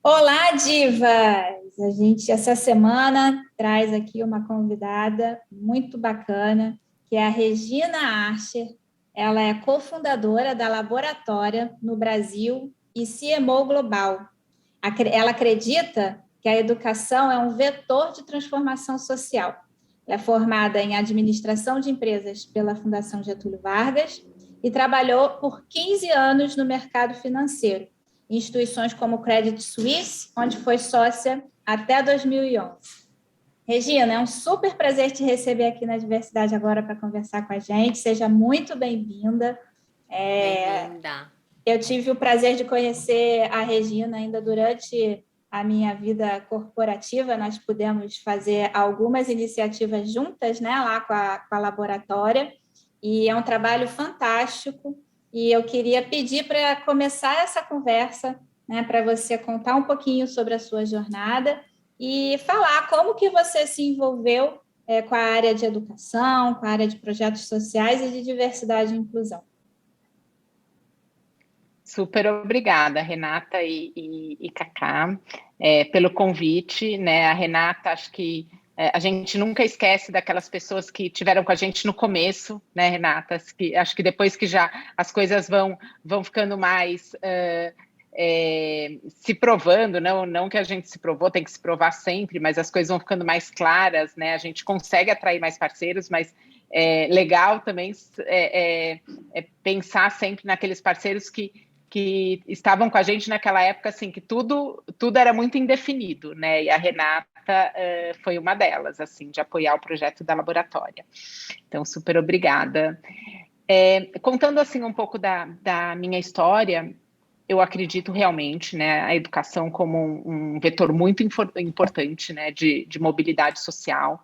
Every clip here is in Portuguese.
Olá, divas! A gente, essa semana, traz aqui uma convidada muito bacana, que é a Regina Archer. Ela é cofundadora da Laboratória no Brasil e CMO Global. Ela acredita que a educação é um vetor de transformação social. Ela é formada em administração de empresas pela Fundação Getúlio Vargas e trabalhou por 15 anos no mercado financeiro, em instituições como o Credit Suisse, onde foi sócia até 2011. Regina, é um super prazer te receber aqui na Diversidade Agora para conversar com a gente. Seja muito bem-vinda. Bem-vinda. Eu tive o prazer de conhecer a Regina ainda durante a minha vida corporativa. Nós pudemos fazer algumas iniciativas juntas, né, lá com a laboratória, e é um trabalho fantástico. E eu queria pedir para começar essa conversa, né, para você contar um pouquinho sobre a sua jornada e falar como que você se envolveu com a área de educação, com a área de projetos sociais e de diversidade e inclusão. Super obrigada, Renata e Cacá, pelo convite, né? A Renata, acho que a gente nunca esquece daquelas pessoas que tiveram com a gente no começo, né, Renata? Acho que depois que já as coisas vão ficando mais se provando, não que a gente se provou, tem que se provar sempre, mas as coisas vão ficando mais claras, né? A gente consegue atrair mais parceiros, mas é legal também pensar sempre naqueles parceiros que estavam com a gente naquela época, assim, que tudo era muito indefinido, né? E a Renata foi uma delas, assim, de apoiar o projeto da laboratória. Então, super obrigada. Contando, assim, um pouco da minha história, eu acredito realmente, né, a educação como um vetor muito importante, né, de mobilidade social,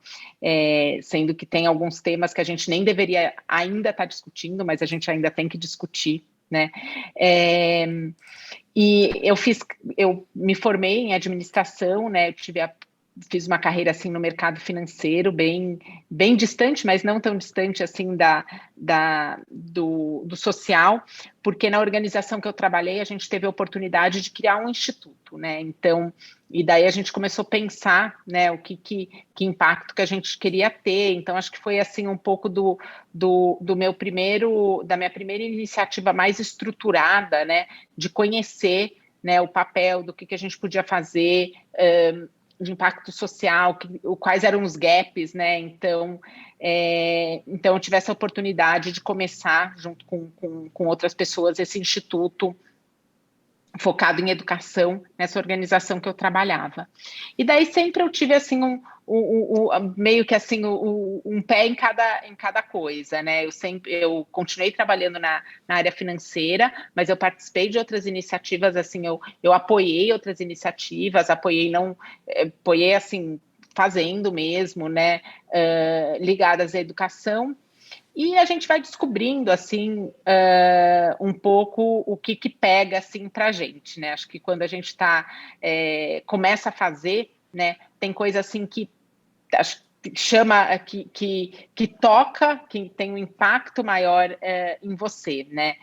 sendo que tem alguns temas que a gente nem deveria ainda estar discutindo, mas a gente ainda tem que discutir, né? E eu me formei em administração, né? Fiz uma carreira assim no mercado financeiro, bem distante, mas não tão distante assim do social, porque na organização que eu trabalhei a gente teve a oportunidade de criar um instituto, né? Então, e daí a gente começou a pensar, né, que impacto que a gente queria ter. Então, acho que foi assim um pouco da minha primeira iniciativa mais estruturada, né, de conhecer, né, o papel do que a gente podia fazer de impacto social, quais eram os gaps, né? Então eu tive essa oportunidade de começar, junto com outras pessoas, esse instituto focado em educação nessa organização que eu trabalhava. E daí sempre eu tive assim meio que assim um pé em cada coisa, né? Eu continuei trabalhando na área financeira, mas eu participei de outras iniciativas, assim, eu apoiei outras iniciativas, apoiei assim fazendo mesmo, né? Ligadas à educação. E a gente vai descobrindo, assim, um pouco o que pega, assim, para a gente, né? Acho que quando a gente começa a fazer, né? Tem coisa, assim, que acho que chama, que toca, que tem um impacto maior em você, né?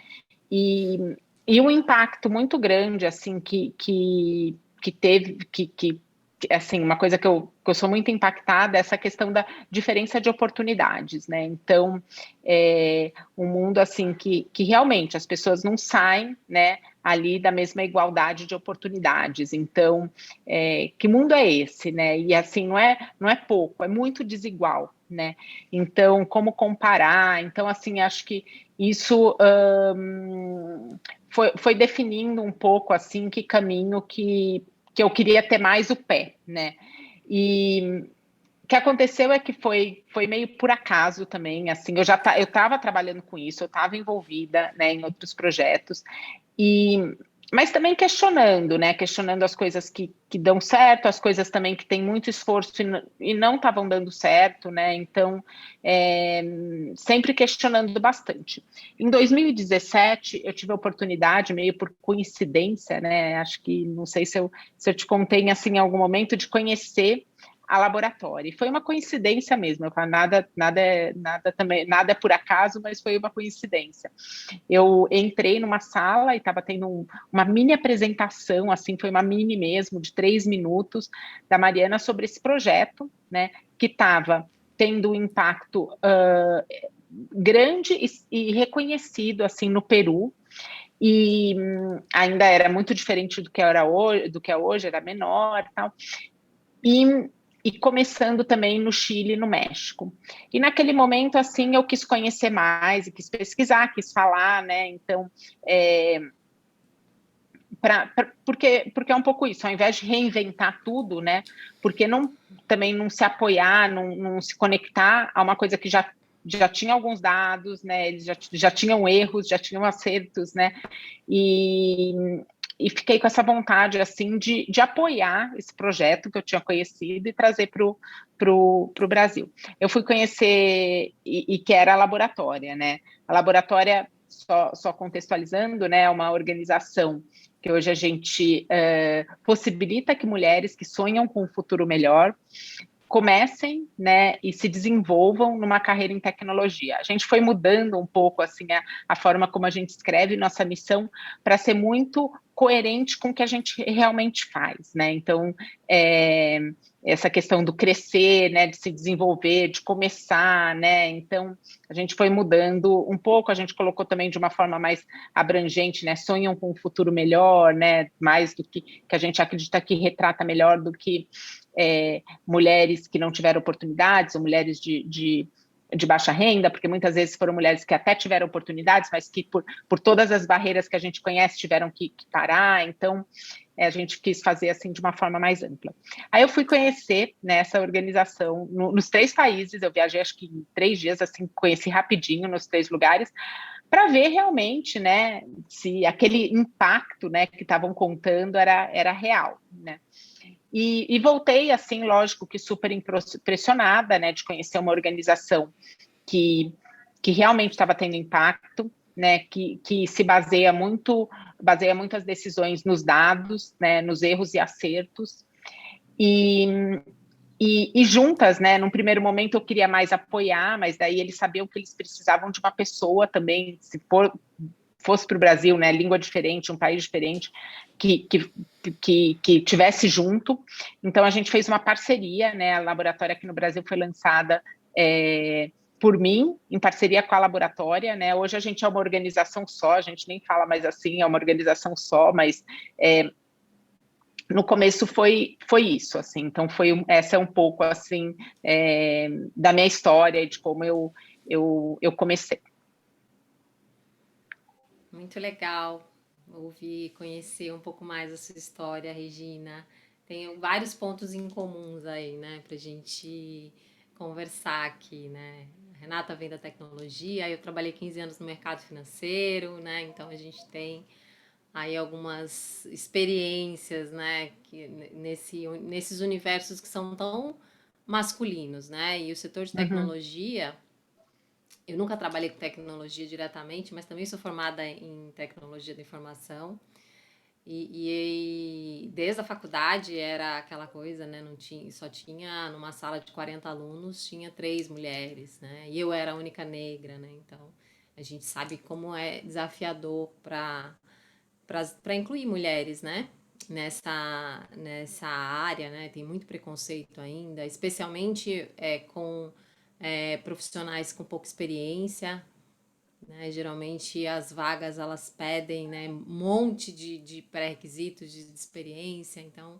E um impacto muito grande, assim, que teve, assim, uma coisa que eu sou muito impactada é essa questão da diferença de oportunidades, né? Então, um mundo, assim, que realmente as pessoas não saem, né, ali da mesma igualdade de oportunidades. Então, que mundo é esse, né? E, assim, não é pouco, é muito desigual, né? Então, como comparar? Então, assim, acho que isso foi definindo um pouco, assim, que caminho que eu queria ter mais o pé, né? E o que aconteceu é que foi meio por acaso também, assim, eu estava trabalhando com isso, eu estava envolvida, né, em outros projetos, mas também questionando, né, questionando as coisas que dão certo, as coisas também que têm muito esforço e não estavam dando certo, né, então, sempre questionando bastante. Em 2017, eu tive a oportunidade, meio por coincidência, né, acho que, não sei se eu te contei, assim, em algum momento, de conhecer a Laboratória. E foi uma coincidência mesmo, eu falo, nada é por acaso, mas foi uma coincidência. Eu entrei numa sala e estava tendo uma mini apresentação, assim, foi uma mini mesmo, de 3 minutos, da Mariana sobre esse projeto, né, que estava tendo um impacto grande e reconhecido, assim, no Peru, e ainda era muito diferente do que é hoje, era menor e tal, e começando também no Chile e no México. E naquele momento, assim, eu quis conhecer mais, e quis pesquisar, quis falar, né, então, porque é um pouco isso, ao invés de reinventar tudo, né, porque também não se apoiar, não se conectar a uma coisa que já tinha alguns dados, né, eles já tinham erros, já tinham acertos, né, e fiquei com essa vontade, assim, de apoiar esse projeto que eu tinha conhecido e trazer para o Brasil. Eu fui conhecer, e que era a Laboratória, né, a Laboratória, só contextualizando, né, é uma organização que hoje a gente possibilita que mulheres que sonham com um futuro melhor comecem, né, e se desenvolvam numa carreira em tecnologia. A gente foi mudando um pouco assim a forma como a gente escreve nossa missão para ser muito coerente com o que a gente realmente faz, né? Então, essa questão do crescer, né, de se desenvolver, de começar, né? Então, a gente foi mudando um pouco, a gente colocou também de uma forma mais abrangente, né? Sonham com um futuro melhor, né? Mais do que a gente acredita que retrata melhor do que mulheres que não tiveram oportunidades, ou mulheres de baixa renda, porque muitas vezes foram mulheres que até tiveram oportunidades, mas que por todas as barreiras que a gente conhece tiveram que parar, então a gente quis fazer assim de uma forma mais ampla. Aí eu fui conhecer, né, essa organização nos 3 países, eu viajei acho que em 3 dias, assim, conheci rapidinho nos 3 lugares, para ver realmente, né, se aquele impacto, né, que estavam contando era real, né. E voltei, assim, lógico que super impressionada, né, de conhecer uma organização que realmente estava tendo impacto, né, que se baseia muito as decisões nos dados, né, nos erros e acertos, e juntas, né, num primeiro momento eu queria mais apoiar, mas daí eles sabiam que eles precisavam de uma pessoa também, se fosse para o Brasil, né, língua diferente, um país diferente, que tivesse junto. Então, a gente fez uma parceria, né, a Laboratória aqui no Brasil foi lançada por mim, em parceria com a Laboratória, né, hoje a gente é uma organização só, a gente nem fala mais assim, é uma organização só, mas no começo foi isso, assim, então essa é um pouco, assim, da minha história, de como eu comecei. Muito legal ouvir, conhecer um pouco mais a sua história, Regina. Tem vários pontos em comuns aí, né, pra gente conversar aqui, né? A Renata vem da tecnologia, eu trabalhei 15 anos no mercado financeiro, né? Então a gente tem aí algumas experiências, né, que nesses universos que são tão masculinos, né? E o setor de Uhum. tecnologia, eu nunca trabalhei com tecnologia diretamente, mas também sou formada em tecnologia da informação. E desde a faculdade era aquela coisa, né? Não tinha, só tinha numa sala de 40 alunos, tinha 3 mulheres, né? E eu era a única negra, né? Então a gente sabe como é desafiador para incluir mulheres, né? Nessa área, né? Tem muito preconceito ainda, especialmente com profissionais com pouca experiência, né? Geralmente as vagas elas pedem, né, um monte de pré-requisitos de experiência, então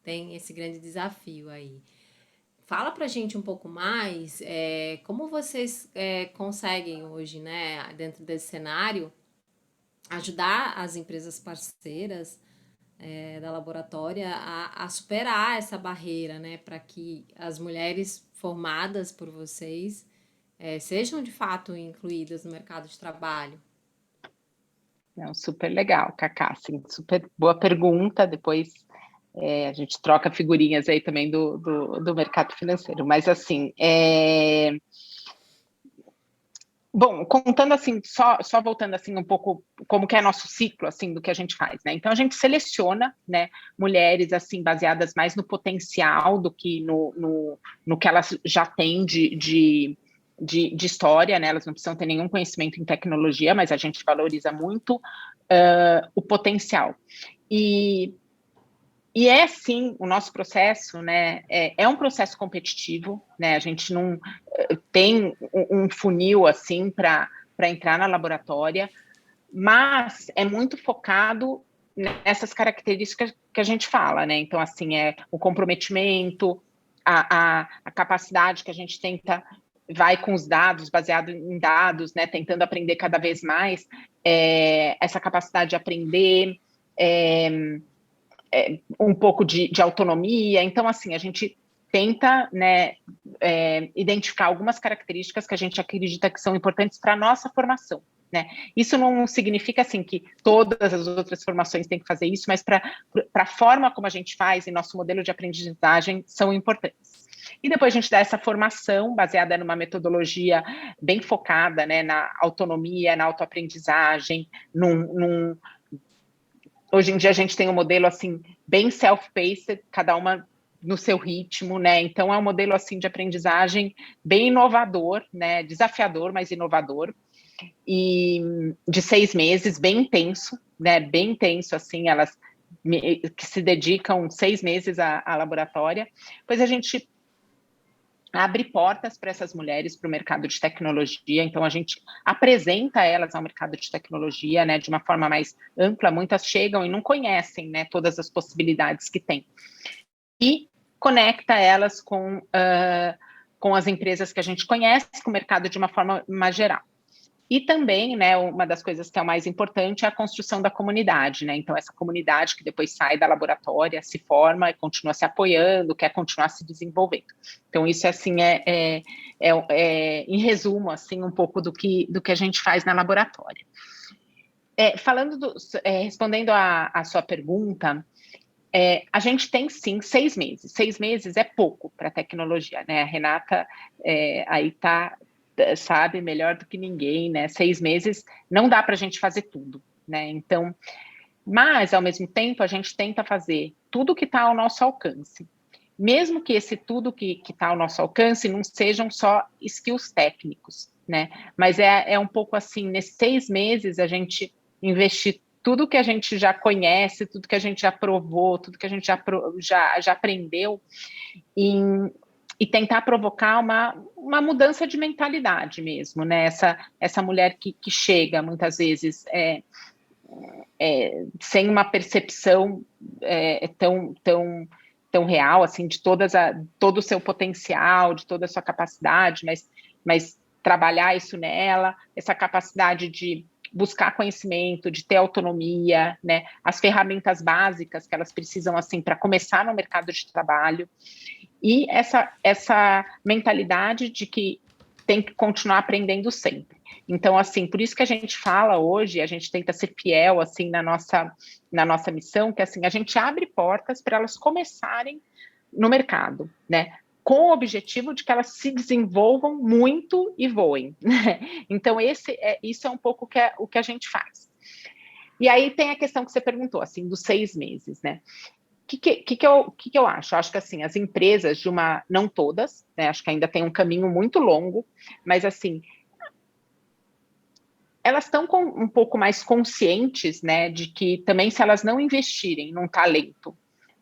tem esse grande desafio aí. Fala pra gente um pouco mais como vocês conseguem hoje, né, dentro desse cenário, ajudar as empresas parceiras da laboratória a superar essa barreira, né, para que as mulheres formadas por vocês sejam de fato incluídas no mercado de trabalho. Não, super legal, Cacá, assim, super boa pergunta, depois a gente troca figurinhas aí também do mercado financeiro, mas assim, Bom, contando assim, só voltando assim um pouco como que é nosso ciclo assim do que a gente faz, né? Então a gente seleciona, né, mulheres assim baseadas mais no potencial do que no que elas já têm de história, né? Elas não precisam ter nenhum conhecimento em tecnologia, mas a gente valoriza muito o potencial. E é sim, o nosso processo, né, é um processo competitivo, né, a gente não tem um funil assim para entrar na laboratória, mas é muito focado nessas características que a gente fala, né, então assim, é o comprometimento, a capacidade que a gente tenta, vai com os dados, baseado em dados, né, tentando aprender cada vez mais, essa capacidade de aprender, um pouco de autonomia. Então, assim, a gente tenta, né, identificar algumas características que a gente acredita que são importantes para a nossa formação. Né? Isso não significa assim que todas as outras formações têm que fazer isso, mas para a forma como a gente faz e nosso modelo de aprendizagem são importantes. E depois a gente dá essa formação baseada numa metodologia bem focada, né, na autonomia, na autoaprendizagem, hoje em dia a gente tem um modelo assim bem self-paced, cada uma no seu ritmo, né? Então é um modelo assim de aprendizagem bem inovador, né? Desafiador, mas inovador, e de 6 meses, bem intenso, né? Bem intenso, assim, elas que se dedicam 6 meses à laboratória. Pois a gente abre portas para essas mulheres para o mercado de tecnologia, então a gente apresenta elas ao mercado de tecnologia, né, de uma forma mais ampla. Muitas chegam e não conhecem, né, todas as possibilidades que tem, e conecta elas com as empresas que a gente conhece, com o mercado de uma forma mais geral. E também, né, uma das coisas que é o mais importante é a construção da comunidade, né? Então, essa comunidade que depois sai da laboratória, se forma e continua se apoiando, quer continuar se desenvolvendo. Então, isso, assim, em resumo, assim, um pouco do que a gente faz na laboratória. Respondendo a sua pergunta, a gente tem, sim, 6 meses. 6 meses é pouco para tecnologia, né? A Renata aí está... sabe melhor do que ninguém, né? 6 meses não dá para a gente fazer tudo, né? Então, mas ao mesmo tempo a gente tenta fazer tudo que está ao nosso alcance, mesmo que esse tudo que está ao nosso alcance não sejam só skills técnicos, né? Mas é um pouco assim, nesses 6 meses a gente investir tudo que a gente já conhece, tudo que a gente já provou, tudo que a gente já aprendeu e tentar provocar uma mudança de mentalidade mesmo, né? Essa mulher que chega muitas vezes sem uma percepção tão real, assim, de todo o seu potencial, de toda a sua capacidade, mas trabalhar isso nela, essa capacidade de buscar conhecimento, de ter autonomia, né? As ferramentas básicas que elas precisam, assim, para começar no mercado de trabalho, e essa mentalidade de que tem que continuar aprendendo sempre. Então, assim, por isso que a gente fala hoje, a gente tenta ser fiel, assim, na nossa missão, que, assim, a gente abre portas para elas começarem no mercado, né? Com o objetivo de que elas se desenvolvam muito e voem. Então, isso é um pouco o que a gente faz. E aí tem a questão que você perguntou, assim, dos 6 meses, né? O que eu acho? Eu acho que, assim, as empresas não todas, né, acho que ainda tem um caminho muito longo, mas, assim, elas estão um pouco mais conscientes, né, de que também se elas não investirem num talento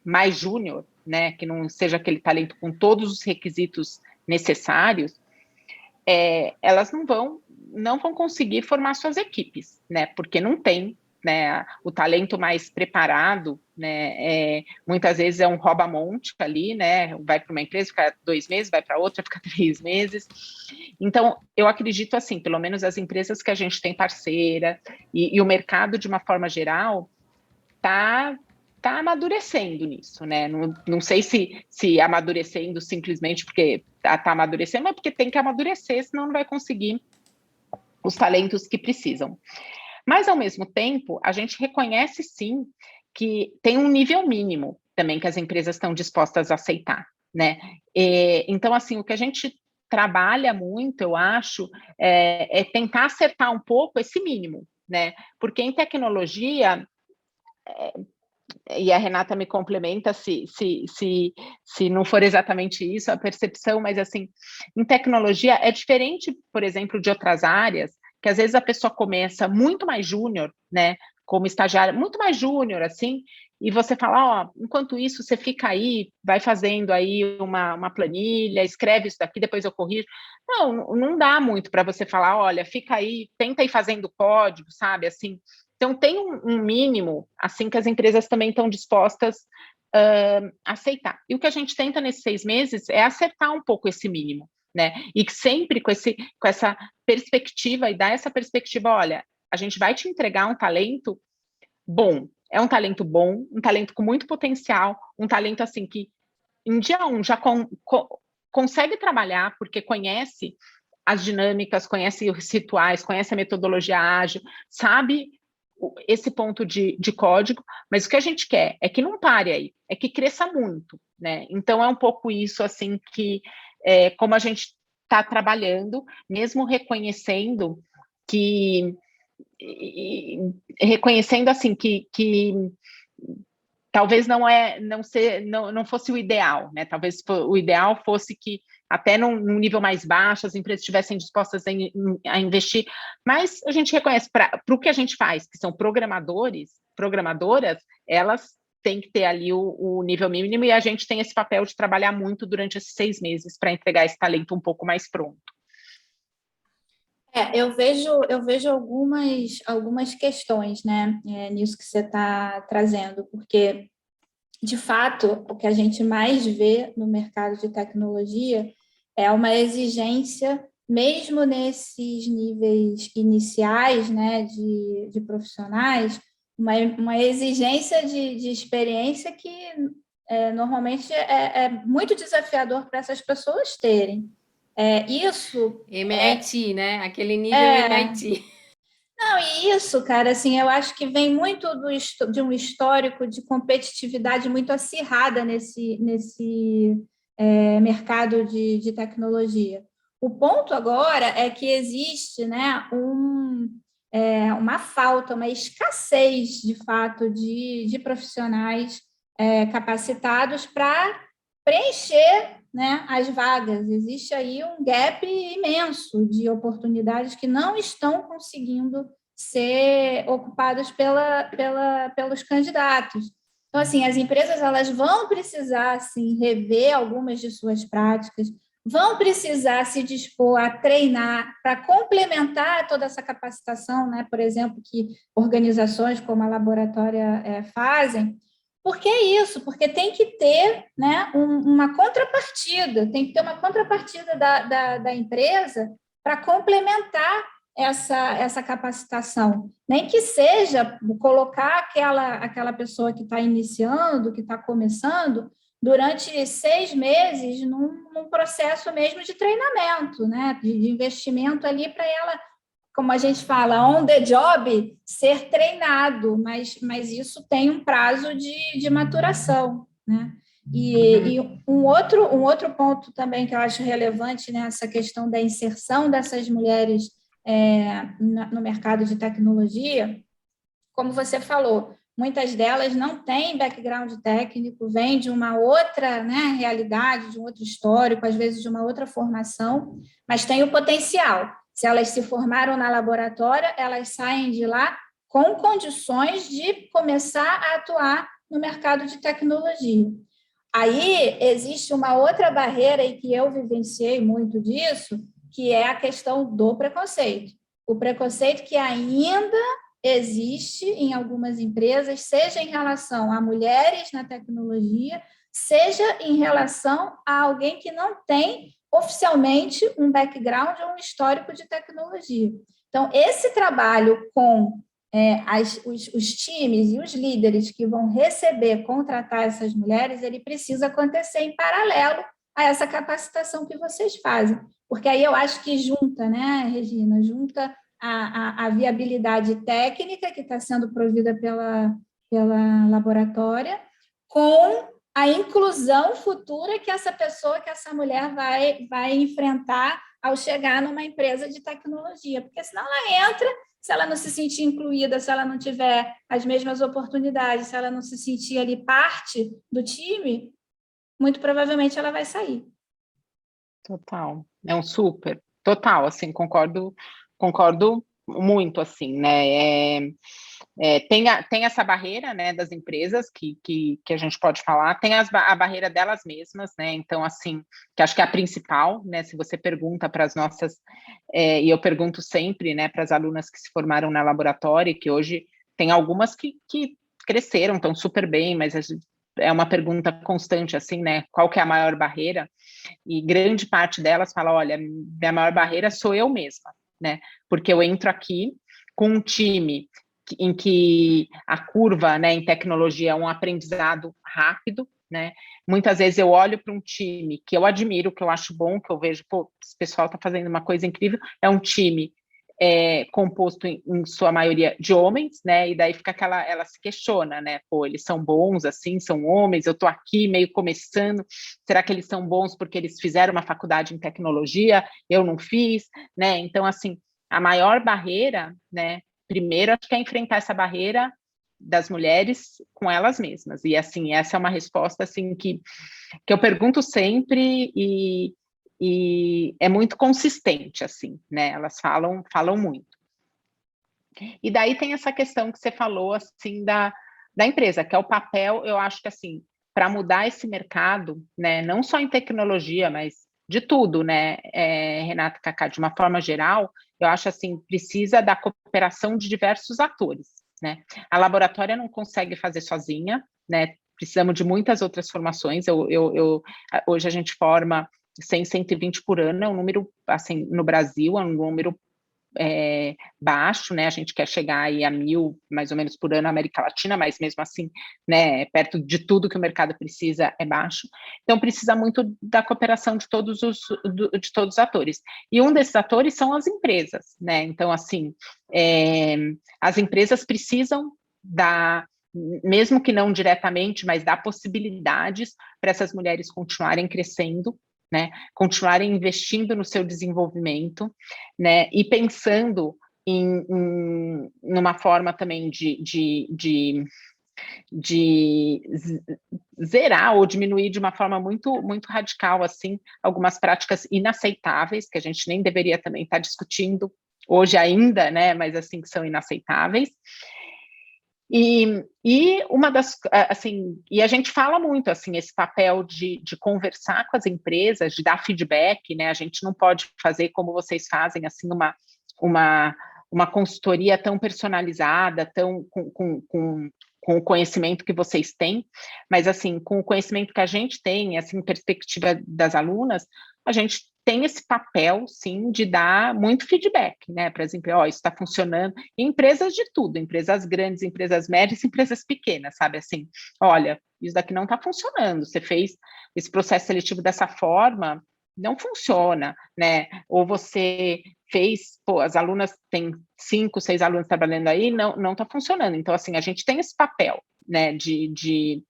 mais júnior, né, que não seja aquele talento com todos os requisitos necessários, elas não vão conseguir formar suas equipes, né, porque não tem, né, o talento mais preparado, né, muitas vezes é um rouba-monte ali, né, vai para uma empresa, fica 2 meses, vai para outra, fica 3 meses. Então, eu acredito, assim, pelo menos as empresas que a gente tem parceira e o mercado de uma forma geral está amadurecendo nisso, né? Não sei se amadurecendo simplesmente porque está amadurecendo, mas porque tem que amadurecer, senão não vai conseguir os talentos que precisam. Mas, ao mesmo tempo, a gente reconhece, sim, que tem um nível mínimo também que as empresas estão dispostas a aceitar, né? Então, assim, o que a gente trabalha muito, eu acho, é tentar acertar um pouco esse mínimo, né? Porque em tecnologia, e a Renata me complementa se não for exatamente isso a percepção, mas assim, em tecnologia é diferente, por exemplo, de outras áreas, que às vezes a pessoa começa muito mais júnior, né, como estagiária, muito mais júnior, assim, e você fala, ó, enquanto isso, você fica aí, vai fazendo aí uma planilha, escreve isso daqui, depois eu corrijo. Não dá muito para você falar, olha, fica aí, tenta ir fazendo código, sabe, assim. Então, tem um mínimo, assim, que as empresas também estão dispostas a aceitar. E o que a gente tenta nesses 6 meses é acertar um pouco esse mínimo, né? E que sempre com essa perspectiva, e dar essa perspectiva, olha, a gente vai te entregar um talento bom, é um talento bom, um talento com muito potencial, um talento, assim, que em dia 1 já consegue trabalhar, porque conhece as dinâmicas, conhece os rituais, conhece a metodologia ágil, sabe esse ponto de código, mas o que a gente quer é que não pare aí, é que cresça muito, né? Então, é um pouco isso, assim, que como a gente está trabalhando, mesmo reconhecendo que reconhecendo assim que talvez não fosse o ideal, né? Talvez o ideal fosse que até num nível mais baixo as empresas estivessem dispostas a investir, mas a gente reconhece para o que a gente faz, que são programadoras, elas têm que ter ali o nível mínimo, e a gente tem esse papel de trabalhar muito durante esses 6 meses para entregar esse talento um pouco mais pronto. Eu vejo algumas questões, né, nisso que você está trazendo, porque, de fato, o que a gente mais vê no mercado de tecnologia é uma exigência, mesmo nesses níveis iniciais, né, de profissionais, uma exigência de experiência que normalmente é muito desafiador para essas pessoas terem. Isso MIT, né? Aquele nível é, MIT. não, e isso, cara, assim, eu acho que vem muito de um histórico de competitividade muito acirrada nesse mercado de tecnologia. O ponto agora é que existe, né, uma falta, uma escassez, de fato, de profissionais capacitados para preencher, né, as vagas. Existe aí um gap imenso de oportunidades que não estão conseguindo ser ocupadas pelos candidatos. Então, assim, as empresas elas vão precisar assim, rever algumas de suas práticas, vão precisar se dispor a treinar para complementar toda essa capacitação, né? Por exemplo, que organizações como a Laboratória fazem. Por que isso? Porque tem que ter, né, uma contrapartida, tem que ter uma contrapartida da empresa para complementar essa capacitação. Nem que seja colocar aquela pessoa que está iniciando, que está começando, durante 6 meses num processo mesmo de treinamento, né, de investimento ali para ela, como a gente fala, on the job, ser treinado, mas isso tem um prazo de maturação, né? E um outro ponto também que eu acho relevante nessa questão da inserção dessas mulheres no mercado de tecnologia, como você falou, muitas delas não têm background técnico, vêm de uma outra, né, realidade, de um outro histórico, às vezes de uma outra formação, mas têm o potencial. Se elas se formaram na laboratória, elas saem de lá com condições de começar a atuar no mercado de tecnologia. Aí existe uma outra barreira e que eu vivenciei muito disso, que é a questão do preconceito. O preconceito que ainda existe em algumas empresas, seja em relação a mulheres na tecnologia, seja em relação a alguém que não tem oficialmente um background ou um histórico de tecnologia. Então, esse trabalho com os times e os líderes que vão receber, contratar essas mulheres, ele precisa acontecer em paralelo a essa capacitação que vocês fazem. Porque aí eu acho que junta, né, Regina, junta a viabilidade técnica que está sendo provida pela laboratória com a inclusão futura que essa pessoa, que essa mulher vai enfrentar ao chegar numa empresa de tecnologia, porque senão ela entra, se ela não se sentir incluída, se ela não tiver as mesmas oportunidades, se ela não se sentir ali parte do time, muito provavelmente ela vai sair. Total, é um super, total, assim, concordo muito, assim, né, tem essa barreira, né, das empresas que a gente pode falar, tem a barreira delas mesmas, né, então, assim, que acho que é a principal, né, se você pergunta para as nossas, e eu pergunto sempre, né, para as alunas que se formaram na laboratório, que hoje tem algumas que cresceram, estão super bem, mas é uma pergunta constante, assim, né, qual que é a maior barreira? E grande parte delas fala, olha, minha maior barreira sou eu mesma, né? Porque eu entro aqui com um time em que a curva, né, em tecnologia é um aprendizado rápido, né? Muitas vezes eu olho para um time que eu admiro, que eu acho bom, que eu vejo, pô, esse pessoal está fazendo uma coisa incrível, é um time composto em sua maioria de homens, né, e daí fica ela se questiona, né, pô, eles são bons, assim, são homens, eu tô aqui meio começando, será que eles são bons porque eles fizeram uma faculdade em tecnologia, eu não fiz, né, então, assim, a maior barreira, né, primeiro, acho que é enfrentar essa barreira das mulheres com elas mesmas, e, assim, essa é uma resposta, assim, que eu pergunto sempre e é muito consistente, assim, né? Elas falam muito. E daí tem essa questão que você falou, assim, da empresa, que é o papel, eu acho que, assim, para mudar esse mercado, né, não só em tecnologia, mas de tudo, né, Renata, Cacá, de uma forma geral, eu acho, assim, precisa da cooperação de diversos atores, né? A laboratória não consegue fazer sozinha, né? Precisamos de muitas outras formações, hoje a gente forma 100, 120 por ano, é um número, assim, no Brasil, é um número baixo, né? A gente quer chegar aí a 1.000, mais ou menos, por ano na América Latina, mas mesmo assim, né, perto de tudo que o mercado precisa, é baixo. Então, precisa muito da cooperação de todos os atores. E um desses atores são as empresas, né? Então, assim, as empresas precisam mesmo que não diretamente, mas dar possibilidades para essas mulheres continuarem crescendo, né, continuarem investindo no seu desenvolvimento, né, e pensando numa forma também de zerar ou diminuir de uma forma muito, muito radical, assim, algumas práticas inaceitáveis, que a gente nem deveria também estar discutindo hoje ainda, né, mas assim, que são inaceitáveis. E uma das, assim, e a gente fala muito, assim, esse papel de conversar com as empresas, de dar feedback, né, a gente não pode fazer como vocês fazem, assim, uma consultoria tão personalizada, tão com o conhecimento que vocês têm, mas, assim, com o conhecimento que a gente tem, assim, perspectiva das alunas, a gente tem esse papel, sim, de dar muito feedback, né, para exemplo, ó, isso está funcionando, em empresas de tudo, empresas grandes, empresas médias, empresas pequenas, sabe, assim, olha, isso daqui não está funcionando, você fez esse processo seletivo dessa forma, não funciona, né, ou você fez, pô, as alunas têm 5, 6 alunos trabalhando aí, não está funcionando, então, assim, a gente tem esse papel, né, de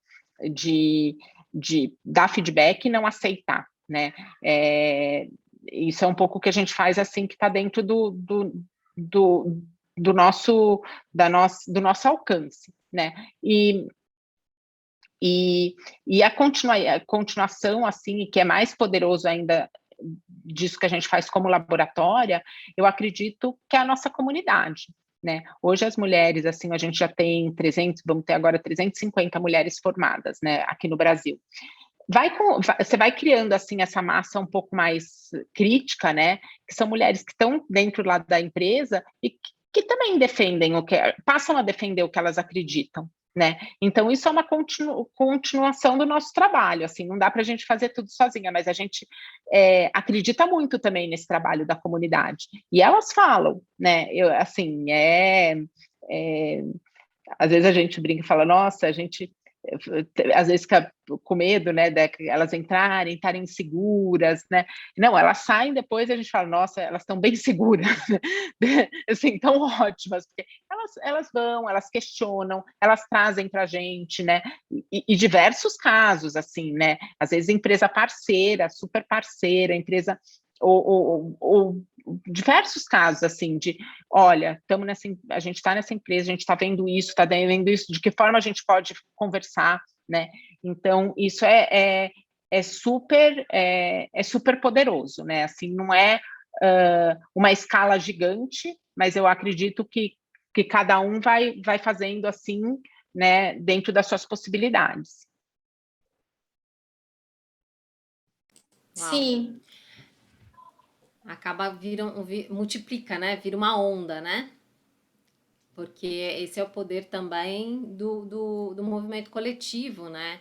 dar feedback e não aceitar, né, isso é um pouco o que a gente faz, assim, que está dentro do nosso alcance, né, e a continuação, assim, que é mais poderoso ainda disso que a gente faz como laboratória, eu acredito que é a nossa comunidade, né? Hoje as mulheres, assim, a gente já tem vamos ter agora 350 mulheres formadas, né, aqui no Brasil. Você vai criando, assim, essa massa um pouco mais crítica, né, que são mulheres que estão dentro lá da empresa e que também passam a defender o que elas acreditam, né, então isso é uma continuação do nosso trabalho, assim, não dá para a gente fazer tudo sozinha, mas a gente acredita muito também nesse trabalho da comunidade, e elas falam, né, assim, às vezes a gente brinca e fala, nossa, a gente às vezes fica com medo, né, de elas estarem seguras, né, não, elas saem depois e a gente fala, nossa, elas estão bem seguras, assim, tão ótimas, porque elas vão, elas questionam, elas trazem para a gente, né? E diversos casos, assim, né? Às vezes empresa parceira, super parceira, empresa ou diversos casos, assim, de, olha, a gente está nessa empresa, a gente está vendo isso, de que forma a gente pode conversar, né? Então, isso é super poderoso, né? Assim, não é uma escala gigante, mas eu acredito que cada um vai fazendo assim, né, dentro das suas possibilidades. Uau. Sim, Acaba, multiplica, né? Vira uma onda, né? Porque esse é o poder também do movimento coletivo, né?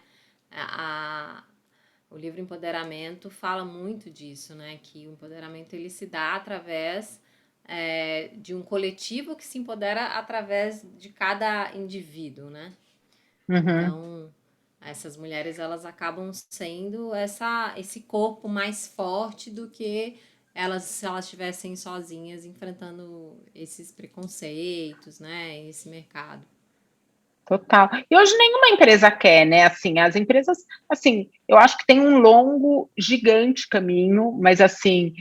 O livro Empoderamento fala muito disso, né? Que o empoderamento ele se dá através de um coletivo que se empodera através de cada indivíduo, né? Uhum. Então, essas mulheres elas acabam sendo esse corpo mais forte do que se elas estivessem sozinhas enfrentando esses preconceitos, né? Esse mercado. Total. E hoje nenhuma empresa quer, né? Assim, as empresas, assim, eu acho que tem um longo, gigante caminho, mas assim,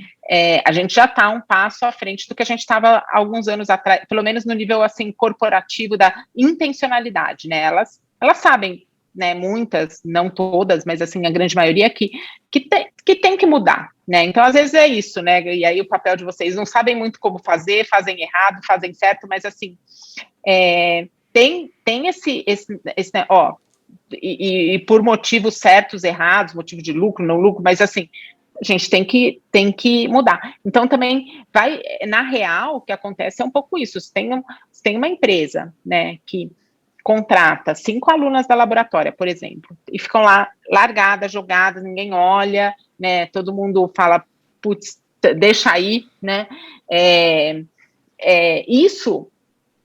a gente já está um passo à frente do que a gente estava alguns anos atrás, pelo menos no nível assim corporativo da intencionalidade, né? Elas sabem, né? Muitas, não todas, mas assim a grande maioria que tem que mudar, né? Então às vezes é isso, né? E aí o papel de vocês não sabem muito como fazer, fazem errado, fazem certo, mas assim tem esse ó, e por motivos certos, errados, motivo de lucro, não lucro, mas assim, a gente tem que mudar. Então, também na real, o que acontece é um pouco isso. Você tem uma empresa, né, que contrata 5 alunas da laboratória, por exemplo, e ficam lá largadas, jogadas, ninguém olha, né, todo mundo fala, putz, deixa aí, né, isso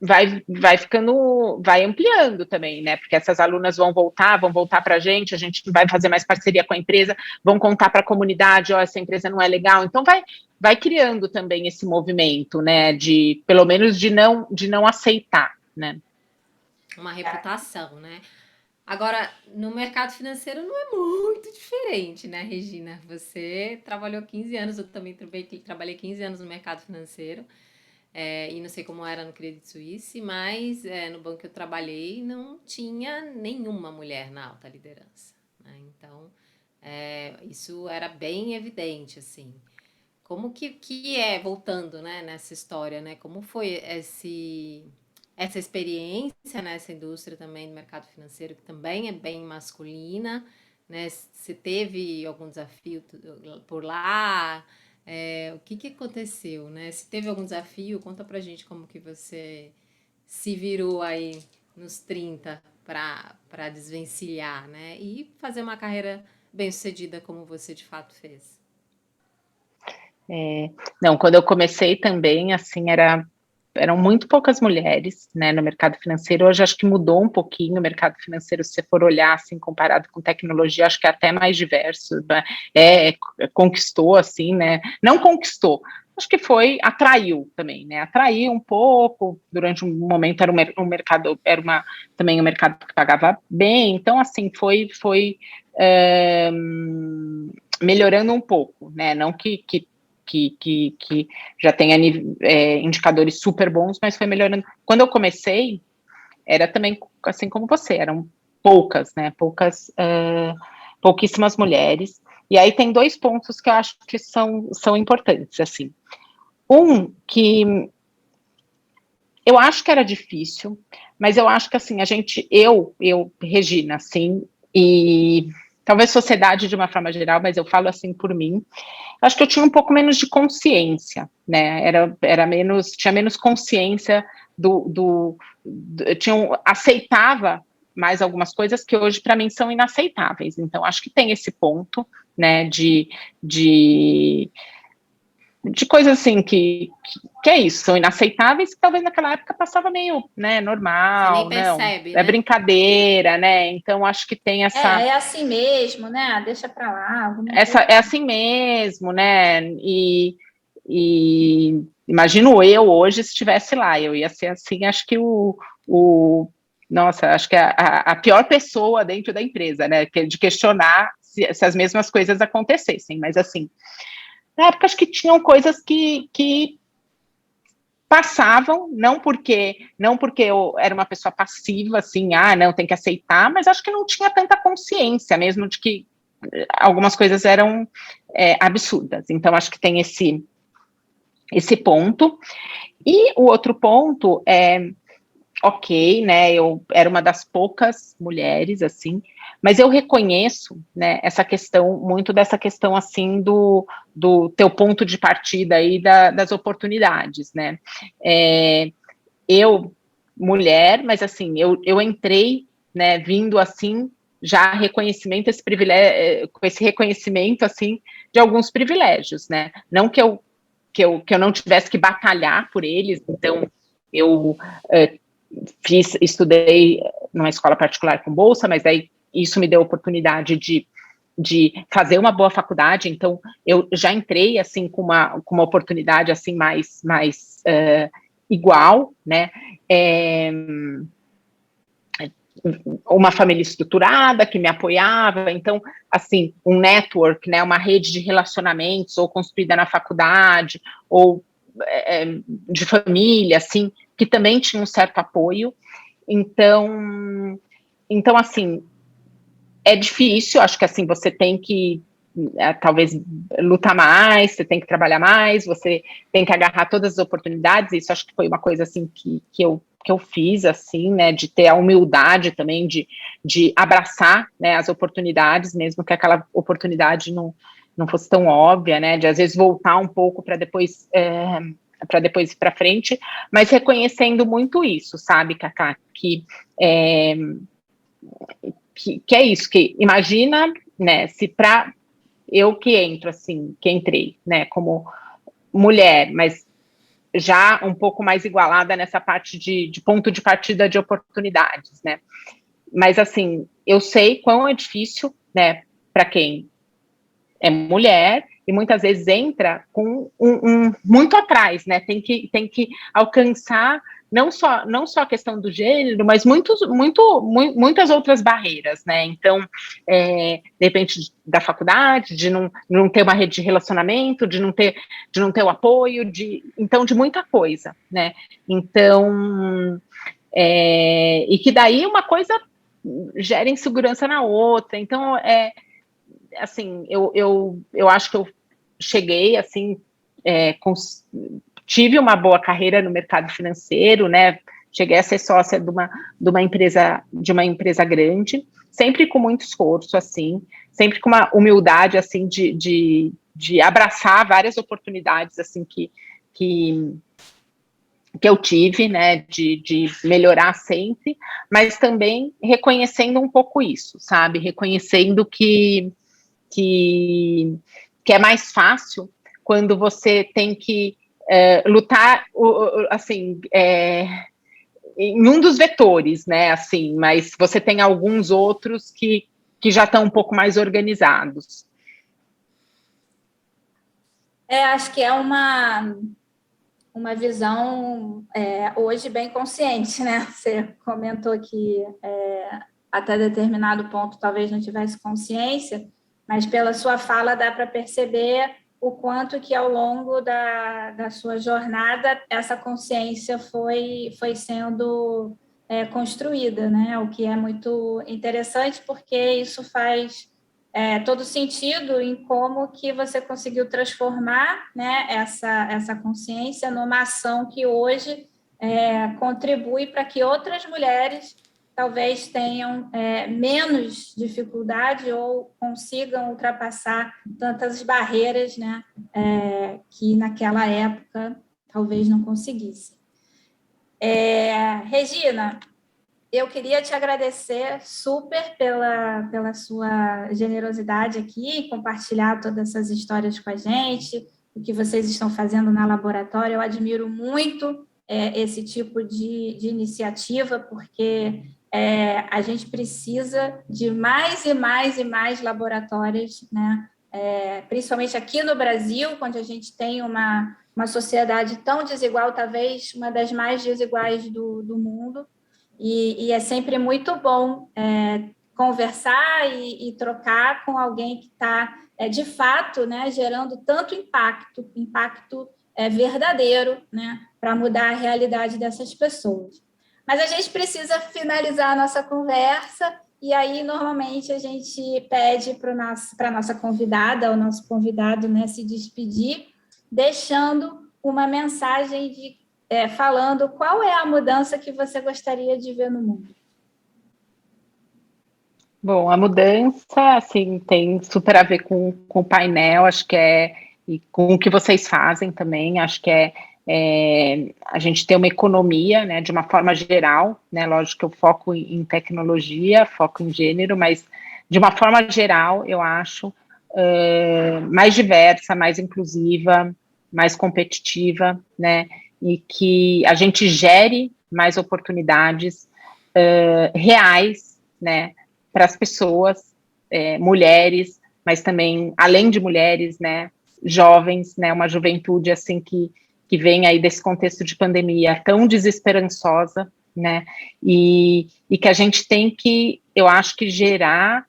vai ampliando também, né? Porque essas alunas vão voltar para a gente vai fazer mais parceria com a empresa, vão contar para a comunidade, ó, essa empresa não é legal, então vai criando também esse movimento, né? De pelo menos de não aceitar, né? Uma reputação, né? Agora, no mercado financeiro não é muito diferente, né, Regina? Você trabalhou 15 anos, eu também trabalhei 15 anos no mercado financeiro. E não sei como era no Credit Suisse, mas no banco que eu trabalhei não tinha nenhuma mulher na alta liderança, né? Então, isso era bem evidente, assim. Como que voltando, né, nessa história, né? Como foi essa experiência nessa indústria também do mercado financeiro, que também é bem masculina, né? Você teve algum desafio por lá? O que aconteceu, né? Se teve algum desafio, conta pra gente como que você se virou aí nos 30 para desvencilhar, né? E fazer uma carreira bem-sucedida como você de fato fez. Não, quando eu comecei também, assim, eram muito poucas mulheres, né, no mercado financeiro. Hoje acho que mudou um pouquinho o mercado financeiro, se você for olhar, assim, comparado com tecnologia, acho que é até mais diverso, né? Conquistou, assim, né, não conquistou, acho que atraiu também, né, atraiu um pouco, durante um momento era um mercado, também um mercado que pagava bem, então, assim, foi melhorando um pouco, né, não que já tenha indicadores super bons, mas foi melhorando. Quando eu comecei, era também assim como você, eram poucas, né? Pouquíssimas mulheres. E aí tem 2 pontos que eu acho que são importantes, assim. Um, que eu acho que era difícil, mas eu acho que assim, eu, Regina, assim, e talvez sociedade de uma forma geral, mas eu falo assim por mim, acho que eu tinha um pouco menos de consciência, né? Tinha menos consciência aceitava mais algumas coisas que hoje para mim são inaceitáveis. Então acho que tem esse ponto, né? De coisas assim que é isso, são inaceitáveis, que talvez naquela época passava meio, né, Você nem normal, não, percebe, é né? brincadeira, né? Então acho que tem essa. é assim mesmo, né? Deixa para lá, alguma É coisa. assim mesmo, né? E imagino eu hoje se estivesse lá, eu ia ser assim, acho que nossa, acho que a pior pessoa dentro da empresa, né, de questionar se as mesmas coisas acontecessem, mas assim, na época acho que tinham coisas que passavam, não porque eu era uma pessoa passiva, assim, não, tem que aceitar, mas acho que não tinha tanta consciência mesmo de que algumas coisas eram absurdas. Então, acho que tem esse ponto. E o outro ponto ok, né, eu era uma das poucas mulheres, assim, mas eu reconheço, né, essa questão, muito dessa questão, assim, do teu ponto de partida aí das oportunidades, né. Eu, mulher, mas assim, eu entrei, né, vindo assim, já reconhecimento, esse privilégio, com esse reconhecimento, assim, de alguns privilégios, né, não que eu não tivesse que batalhar por eles, então, eu estudei numa escola particular com bolsa, mas aí isso me deu a oportunidade de fazer uma boa faculdade, então eu já entrei assim com uma oportunidade assim mais igual, né? Uma família estruturada que me apoiava, então assim um network, né? Uma rede de relacionamentos ou construída na faculdade ou de família, assim, que também tinha um certo apoio. Então assim, é difícil, acho que assim, você tem que talvez lutar mais, você tem que trabalhar mais, você tem que agarrar todas as oportunidades, isso acho que foi uma coisa assim que eu fiz, assim, né, de ter a humildade também de abraçar, né, as oportunidades, mesmo que aquela oportunidade não fosse tão óbvia, né, de às vezes voltar um pouco para depois ir para frente, mas reconhecendo muito isso, sabe, Cacá, que é isso, que imagina, né, se para eu que entro, assim, que entrei, né, como mulher, mas já um pouco mais igualada nessa parte de ponto de partida de oportunidades, né, mas assim, eu sei quão é difícil, né, para quem é mulher e muitas vezes entra com muito atrás, né? Tem que alcançar não só a questão do gênero, mas muitas outras barreiras, né? Então, de repente, da faculdade, de não ter uma rede de relacionamento, de não ter o apoio, então, de muita coisa, né? Então, e que daí uma coisa gera insegurança na outra. Então, assim, eu acho que eu cheguei, assim, tive uma boa carreira no mercado financeiro, né? Cheguei a ser sócia de uma empresa grande, sempre com muito esforço, assim, sempre com uma humildade, assim, de abraçar várias oportunidades, assim, que eu tive, né, de melhorar sempre, mas também reconhecendo um pouco isso, sabe? Reconhecendo que é mais fácil quando você tem que lutar, assim, em um dos vetores, né, assim, mas você tem alguns outros que já estão um pouco mais organizados. Acho que é uma visão hoje bem consciente, né? Você comentou que até determinado ponto talvez não tivesse consciência, mas pela sua fala dá para perceber o quanto que ao longo da sua jornada essa consciência foi sendo construída, né? O que é muito interessante, porque isso faz todo sentido em como que você conseguiu transformar, né, essa consciência numa ação que hoje contribui para que outras mulheres talvez tenham menos dificuldade ou consigam ultrapassar tantas barreiras, né, que naquela época talvez não conseguissem. Regina, eu queria te agradecer super pela sua generosidade aqui, compartilhar todas essas histórias com a gente, o que vocês estão fazendo na laboratório. Eu admiro muito esse tipo de iniciativa, porque a gente precisa de mais e mais e mais laboratórios, né? Principalmente aqui no Brasil, onde a gente tem uma uma sociedade tão desigual, talvez uma das mais desiguais do mundo, e é sempre muito bom conversar e trocar com alguém que está, de fato, né, gerando tanto impacto verdadeiro, né, para mudar a realidade dessas pessoas. Mas a gente precisa finalizar a nossa conversa, e aí, normalmente, a gente pede para a nossa convidada, o nosso convidado, né, se despedir, deixando uma mensagem falando qual é a mudança que você gostaria de ver no mundo. Bom, a mudança, assim, tem super a ver com o painel, acho que e com o que vocês fazem também, acho que a gente tem uma economia, né, de uma forma geral, né, lógico que eu foco em tecnologia, foco em gênero, mas de uma forma geral, eu acho mais diversa, mais inclusiva, mais competitiva, né, e que a gente gere mais oportunidades reais, né, para as pessoas, mulheres, mas também, além de mulheres, né, jovens, né, uma juventude, assim, que vem aí desse contexto de pandemia tão desesperançosa, né, e que a gente tem que, eu acho que gerar,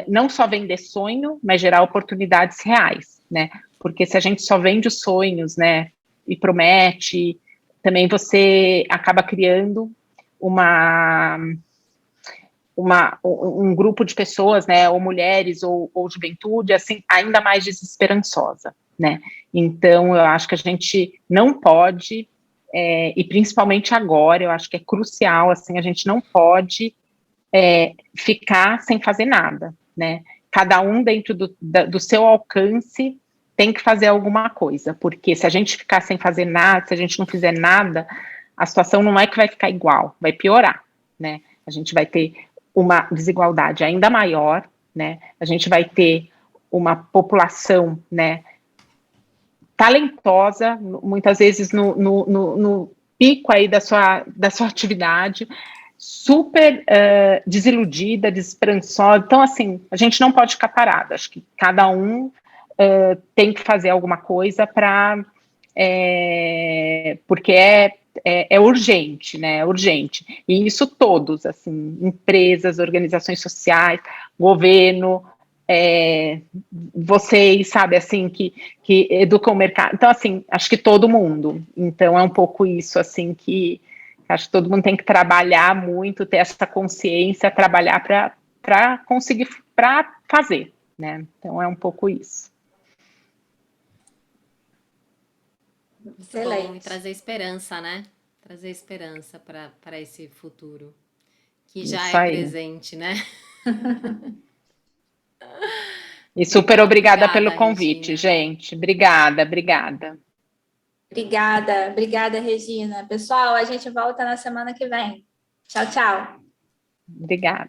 não só vender sonho, mas gerar oportunidades reais, né, porque se a gente só vende os sonhos, né, e promete, também você acaba criando um grupo de pessoas, né, ou mulheres, ou juventude, assim, ainda mais desesperançosa, né, então eu acho que a gente não pode, e principalmente agora, eu acho que é crucial, assim, a gente não pode ficar sem fazer nada, né, cada um dentro do seu alcance tem que fazer alguma coisa, porque se a gente ficar sem fazer nada, se a gente não fizer nada, a situação não é que vai ficar igual, vai piorar, né, a gente vai ter uma desigualdade ainda maior, né, a gente vai ter uma população, né, talentosa, muitas vezes no pico aí da sua atividade, super desiludida, desesperançosa, então assim, a gente não pode ficar parado, acho que cada um tem que fazer alguma coisa para, porque é urgente, né? É urgente. E isso todos, assim, empresas, organizações sociais, governo, vocês, sabe, assim, que educam o mercado. Então, assim, acho que todo mundo. Então, é um pouco isso, assim, que acho que todo mundo tem que trabalhar muito, ter essa consciência, trabalhar para conseguir, para fazer, né? Então, é um pouco isso. Excelente. Bom, e trazer esperança, né? Trazer esperança para esse futuro, que já Isso é aí. presente, né? E super obrigada pelo Regina. convite, gente. Obrigada. Obrigada, Regina. Pessoal, a gente volta na semana que vem. Tchau, tchau. Obrigada.